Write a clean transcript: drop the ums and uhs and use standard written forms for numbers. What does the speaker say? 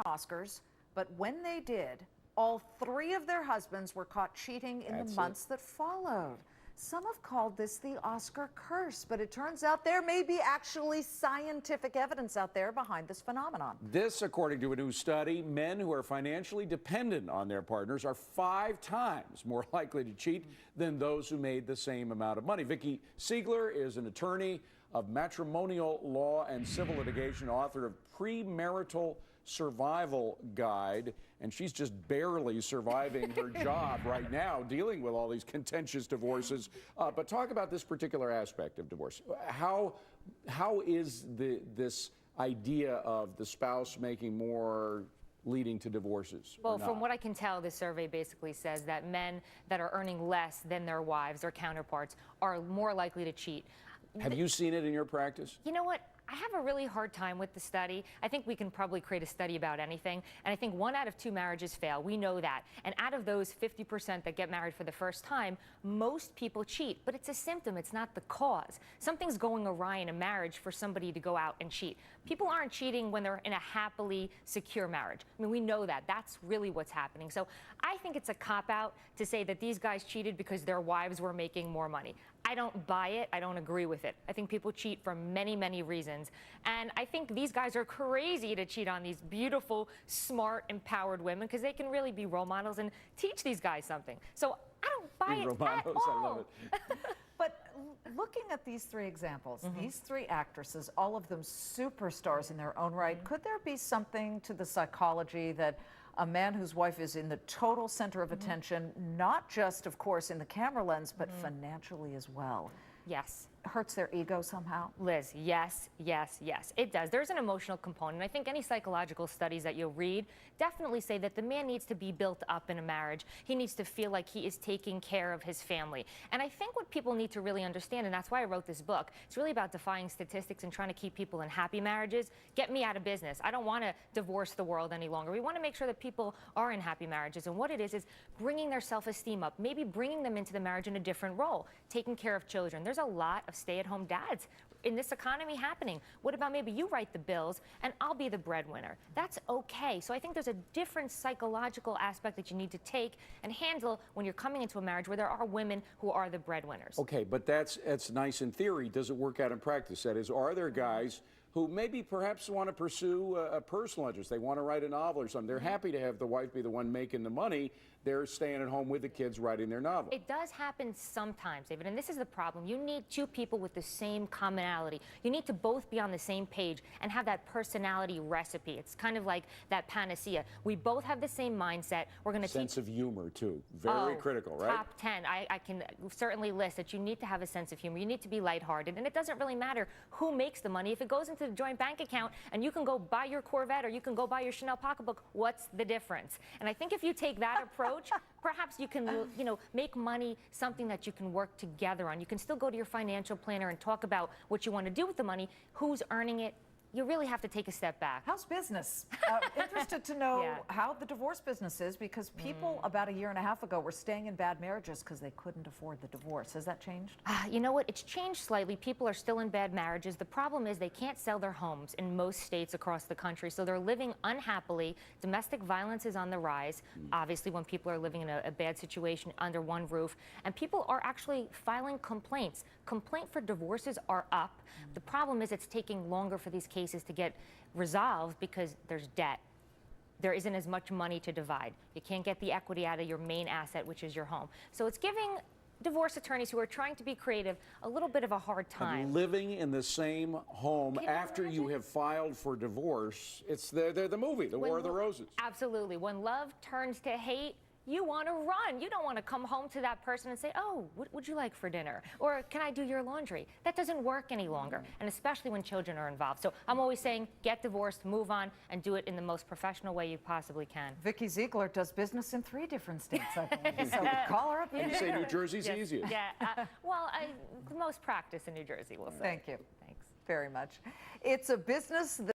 Oscars, but when they did, all three of their husbands were caught cheating in the months that followed. Some have called this the Oscar curse, but it turns out there may be actually scientific evidence out there behind this phenomenon. This, according to a new study, men who are financially dependent on their partners are 5 times more likely to cheat than those who made the same amount of money. Vikki Ziegler is an attorney of matrimonial law and civil litigation, author of Premarital Survival Guide, and she's just barely surviving her job right now, dealing with all these contentious divorces. But talk about this particular aspect of divorce. How is this idea of the spouse making more leading to divorces? Well, from what I can tell, this survey basically says that men that are earning less than their wives, their counterparts, are more likely to cheat. Have you seen it in your practice? You know what? I have a really hard time with the study. I think we can probably create a study about anything. And I think 1 out of 2 marriages fail. We know that. And out of those 50% that get married for the first time, most people cheat. But it's a symptom. It's not the cause. Something's going awry in a marriage for somebody to go out and cheat. People aren't cheating when they're in a happily secure marriage. I mean, we know that. That's really what's happening. So I think it's a cop-out to say that these guys cheated because their wives were making more money. I don't buy it. I don't agree with it. I think people cheat for many, many reasons. And I think these guys are crazy to cheat on these beautiful, smart, empowered women because they can really be role models and teach these guys something. So I don't buy it at all. I love it. But looking at these 3 examples, these 3 actresses, all of them superstars in their own right, could there be something to the psychology that a man whose wife is in the total center of attention, not just, of course, in the camera lens, but financially as well? Yes. Hurts their ego somehow? Liz, yes, yes, yes, it does. There's an emotional component. I think any psychological studies that you'll read definitely say that the man needs to be built up in a marriage. He needs to feel like he is taking care of his family. And I think what people need to really understand, and that's why I wrote this book, it's really about defying statistics and trying to keep people in happy marriages. Get me out of business. I don't want to divorce the world any longer. We want to make sure that people are in happy marriages. And what it is bringing their self-esteem up, maybe bringing them into the marriage in a different role, taking care of children. There's a lot of stay-at-home dads in this economy happening. What about maybe you write the bills and I'll be the breadwinner? That's okay. So I think there's a different psychological aspect that you need to take and handle when you're coming into a marriage where there are women who are the breadwinners. Okay, but that's nice in theory. Does it work out in practice? That is, are there guys who maybe perhaps want to pursue a personal interest? They want to write a novel or something. They're happy to have the wife be the one making the money. They're staying at home with the kids writing their novel. It does happen sometimes, David, and this is the problem. You need 2 people with the same commonality. You need to both be on the same page and have that personality recipe. It's kind of like that panacea. We both have the same mindset. We're going to sense of humor, too. Very critical, right? Top 10. I can certainly list that you need to have a sense of humor. You need to be lighthearted, and it doesn't really matter who makes the money. If it goes into the joint bank account and you can go buy your Corvette or you can go buy your Chanel pocketbook, what's the difference? And I think if you take that approach, perhaps you can, make money something that you can work together on. You can still go to your financial planner and talk about what you want to do with the money, who's earning it. You really have to take a step back. How's business? Interested to know how the divorce business is, because people about a year and a half ago were staying in bad marriages because they couldn't afford the divorce. Has that changed? You know what? It's changed slightly. People are still in bad marriages. The problem is they can't sell their homes in most states across the country, so they're living unhappily. Domestic violence is on the rise, obviously, when people are living in a bad situation under one roof, and people are actually filing complaints. Complaint for divorces are up. The problem is it's taking longer for these cases to get resolved because there's debt. There isn't as much money to divide. You can't get the equity out of your main asset, which is your home. So it's giving divorce attorneys who are trying to be creative a little bit of a hard time. And living in the same home after you have filed for divorce, it's the movie, The War of the Roses. Absolutely. When love turns to hate, you want to run. You don't want to come home to that person and say, oh, what would you like for dinner? Or can I do your laundry? That doesn't work any longer, and especially when children are involved. So I'm always saying, get divorced, move on, and do it in the most professional way you possibly can. Vikki Ziegler does business in 3 different states, I believe. So call her up. And you say New Jersey's easiest. Yeah, well, the most practice in New Jersey, we'll say. Thank you. Thanks. Very much. It's a business that